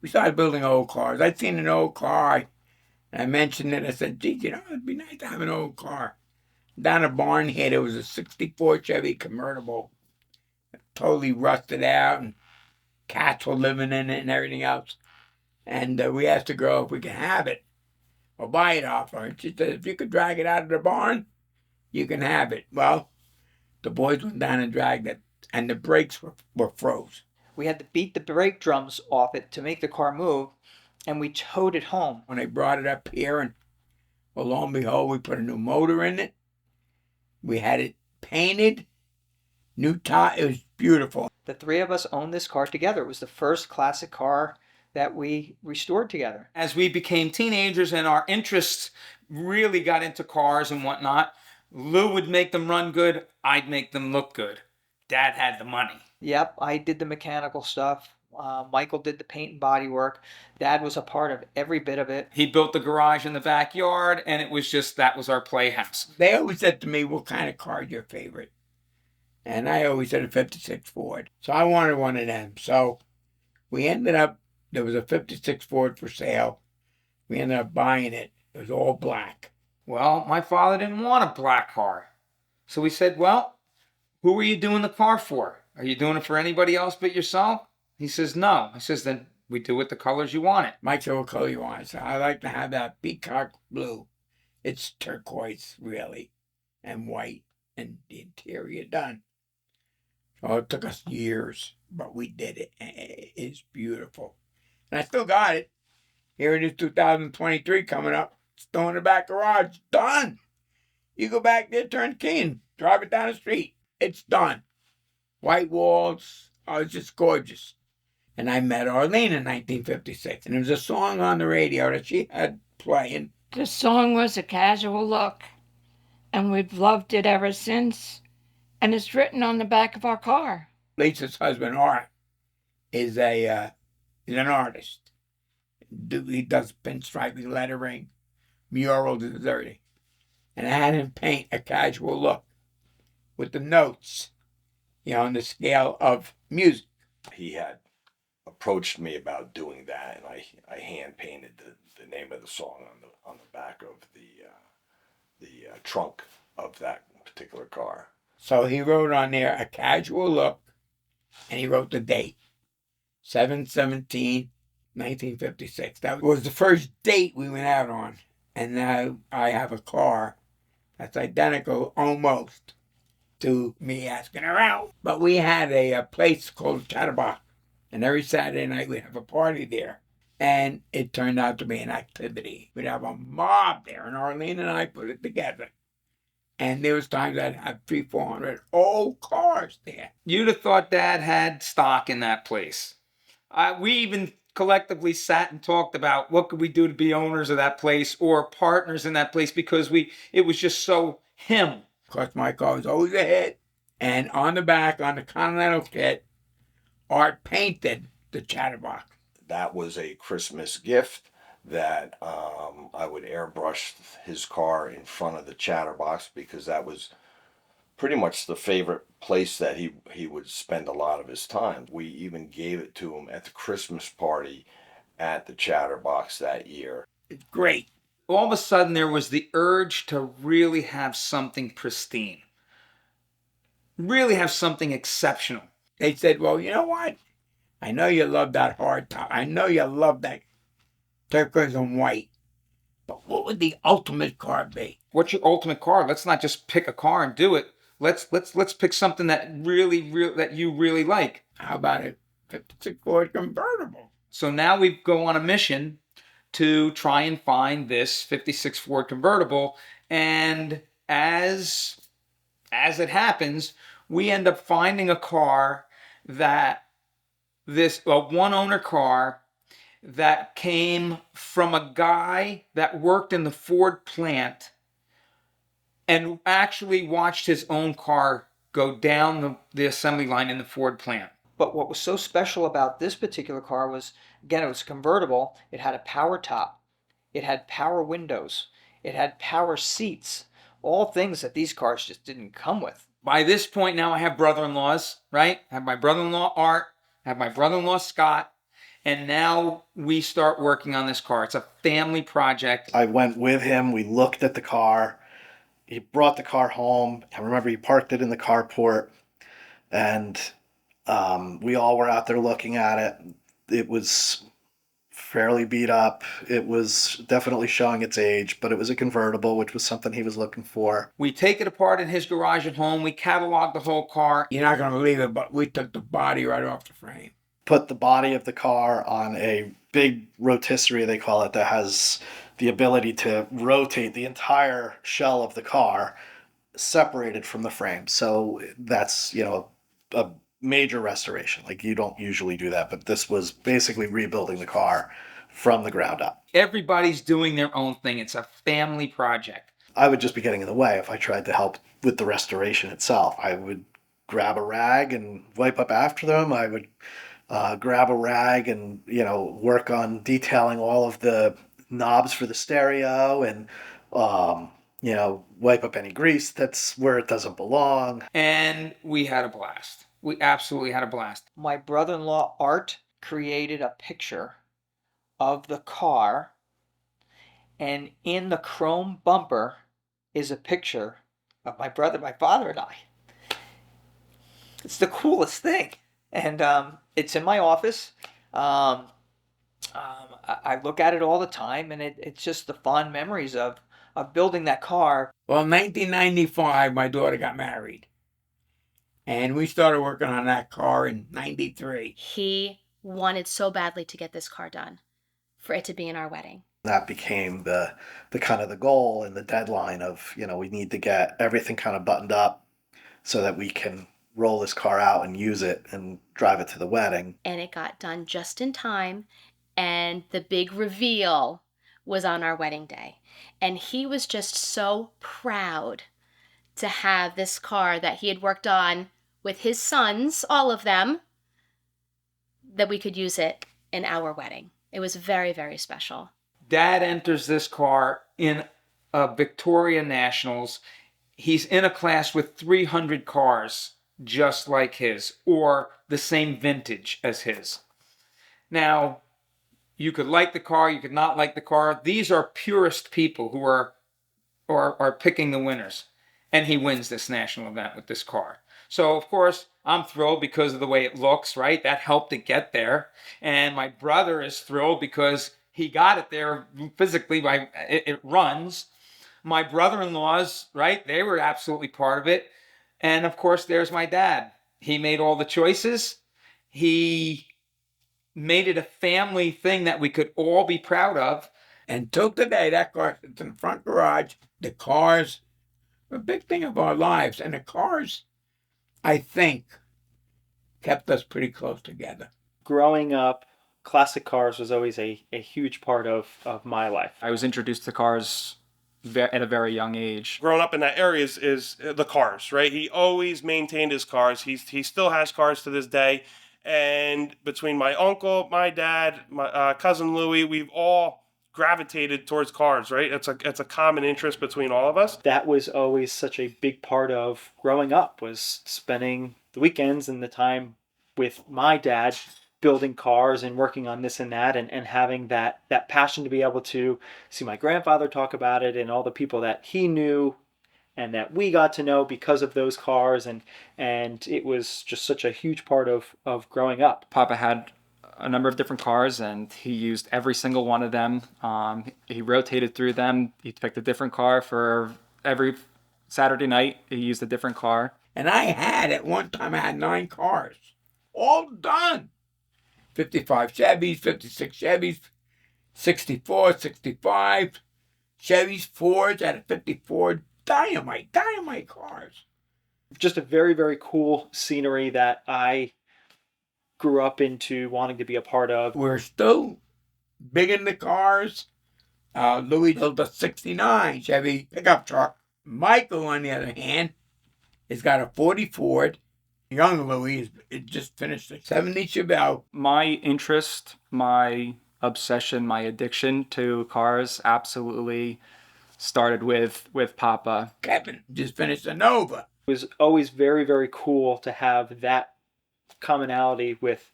We started building old cars. I'd seen an old car, and I mentioned it. I said, gee, it'd be nice to have an old car. Down a barn here, there was a 64 Chevy convertible, totally rusted out, and cats were living in it and everything else. And we asked the girl if we could have it or buy it off her. And she said, if you could drag it out of the barn, you can have it. Well, the boys went down and dragged it, and the brakes were froze. We had to beat the brake drums off it to make the car move, and we towed it home. When they brought it up here, and well, lo and behold, we put a new motor in it. We had it painted, new top. It was beautiful. The three of us owned this car together. It was the first classic car that we restored together. As we became teenagers and our interests really got into cars and whatnot, Lou would make them run good. I'd make them look good. Dad had the money. Yep, I did the mechanical stuff. Michael did the paint and body work. Dad was a part of every bit of it. He built the garage in the backyard, and it was just, that was our playhouse. They always said to me, what kind of car is your favorite? And I always said a 56 Ford. So I wanted one of them. So we ended up, there was a 56 Ford for sale. We ended up buying it. It was all black. Well, my father didn't want a black car. So we said, well, who are you doing the car for? Are you doing it for anybody else but yourself? He says, no. I says, then we do it the colors you want it. Mike said, what color you want? I said, I like to have that peacock blue. It's turquoise, really, and white, and the interior done. So it took us years, but we did it. It's beautiful. And I still got it. Here it is, 2023 coming up. Still in the back garage. Done. You go back there, turn the key, and drive it down the street. It's done. White walls. Oh, it's just gorgeous. And I met Arlene in 1956. And there was a song on the radio that she had playing. The song was A Casual Look, and we've loved it ever since. And it's written on the back of our car. Lisa's husband, Art, is an artist. He does pinstriping, lettering, mural deserting. And I had him paint A Casual Look with the notes, on the scale of music. He had approached me about doing that, and I hand painted the name of the song on the back of the trunk of that particular car. So he wrote on there A Casual Look, and he wrote the date, 7/17/1956. That was the first date we went out on. And now I have a car that's identical almost to me asking her out. But we had a place called Chatterbox, and every Saturday night we'd have a party there. And it turned out to be an activity. We'd have a mob there, and Arlene and I put it together. And there was times I'd have 300-400 old cars there. You'd have thought Dad had stock in that place. We even collectively sat and talked about what could we do to be owners of that place or partners in that place, because it was just so him. Of course, my car was always a hit. And on the back, on the Continental kit, Art painted the Chatterbox. That was a Christmas gift that I would airbrush his car in front of the Chatterbox, because that was pretty much the favorite place that he would spend a lot of his time. We even gave it to him at the Christmas party at the Chatterbox that year. It's great. All of a sudden there was the urge to really have something pristine. Really have something exceptional. They said, well, you know what? I know you love that hard top. I know you love that turquoise and white. But what would the ultimate car be? What's your ultimate car? Let's not just pick a car and do it. Let's pick something that that you really like. How about a 56 Ford convertible? So now we go on a mission to try and find this 56 Ford convertible, and as it happens, we end up finding a car that one owner car that came from a guy that worked in the Ford plant and actually watched his own car go down the assembly line in the Ford plant. But what was so special about this particular car was, again, it was convertible. It had a power top. It had power windows. It had power seats. All things that these cars just didn't come with. By this point now I have brother-in-laws, right? I have my brother-in-law Art, I have my brother-in-law Scott, And now we start working on this car. It's a family project. I went with him. We looked at the car. He brought the car home. I remember he parked it in the carport, and we all were out there looking at it. It was fairly beat up. It was definitely showing its age, but it was a convertible, which was something he was looking for. We take it apart in his garage at home. We catalog the whole car. You're not going to believe it, but we took the body right off the frame. Put the body of the car on a big rotisserie, they call it, that has the ability to rotate the entire shell of the car separated from the frame. So that's, a major restoration. Like, you don't usually do that, but this was basically rebuilding the car from the ground up. Everybody's doing their own thing. It's a family project. I would just be getting in the way if I tried to help with the restoration itself. I would grab a rag and wipe up after them. I would grab a rag and, work on detailing all of the knobs for the stereo and, wipe up any grease that's where it doesn't belong. And we had a blast. We absolutely had a blast. My brother-in-law Art created a picture of the car, and in the chrome bumper is a picture of my father and I. It's the coolest thing, and it's in my office. I look at it all the time, and it's just the fond memories of building that car. Well, in 1995, my daughter got married. And we started working on that car in 93. He wanted so badly to get this car done for it to be in our wedding. That became the kind of the goal and the deadline of, we need to get everything kind of buttoned up so that we can roll this car out and use it and drive it to the wedding. And it got done just in time. And the big reveal was on our wedding day. And he was just so proud to have this car that he had worked on with his sons, all of them, that we could use it in our wedding. It was very, very special. Dad enters this car in a Victoria Nationals. He's in a class with 300 cars just like his, or the same vintage as his. Now, you could like the car, you could not like the car. These are purist people who are picking the winners. And he wins this national event with this car. So, of course, I'm thrilled because of the way it looks, right? That helped it get there. And my brother is thrilled because he got it there physically. It runs. My brother-in-laws, right? They were absolutely part of it. And, of course, there's my dad. He made all the choices. He made it a family thing that we could all be proud of. And till today, that car sits in the front garage. The cars are a big thing of our lives. And the cars, I think, kept us pretty close together. Growing up, classic cars was always a huge part of my life. I was introduced to cars at a very young age. Growing up in that area is the cars, right? He always maintained his cars. He still has cars to this day. And between my uncle, my dad, my cousin Louie, we've all gravitated towards cars, right? It's a common interest between all of us. That was always such a big part of growing up, was spending the weekends and the time with my dad building cars and working on this and that, and having that passion to be able to see my grandfather talk about it and all the people that he knew and that we got to know because of those cars, and it was just such a huge part of growing up. Papa had a number of different cars, and he used every single one of them. He rotated through them. He picked a different car for every Saturday night. He used a different car. And at one time, I had 9 cars, all done. 55 Chevys, 56 Chevys, 64, 65 Chevys, Fords, at a 54 dynamite cars. Just a very, very cool scenery that I grew up into wanting to be a part of. We're still big into cars. Louie built a 69 Chevy pickup truck. Michael, on the other hand, has got a 40 Ford. Young Louie just finished a 70 Chevelle. My interest, my obsession, my addiction to cars absolutely started with Papa. Kevin just finished a Nova. It was always very, very cool to have that commonality with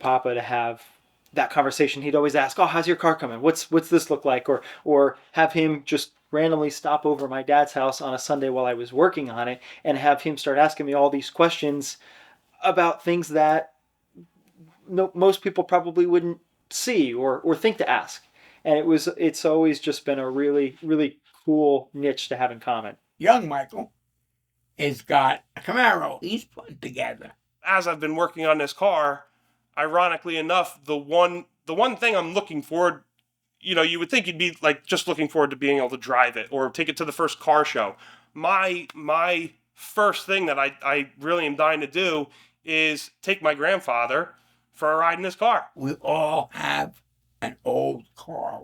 Papa, to have that conversation, he'd always ask, "Oh, how's your car coming? What's this look like?" Or have him just randomly stop over my dad's house on a Sunday while I was working on it, and have him start asking me all these questions about things that most people probably wouldn't see or think to ask. And it's always just been a really, really cool niche to have in common. Young Michael has got a Camaro he's putting together. As I've been working on this car, ironically enough, the one thing I'm looking forward, you would think you'd be like just looking forward to being able to drive it or take it to the first car show. My first thing that I really am dying to do is take my grandfather for a ride in this car. We all have an old car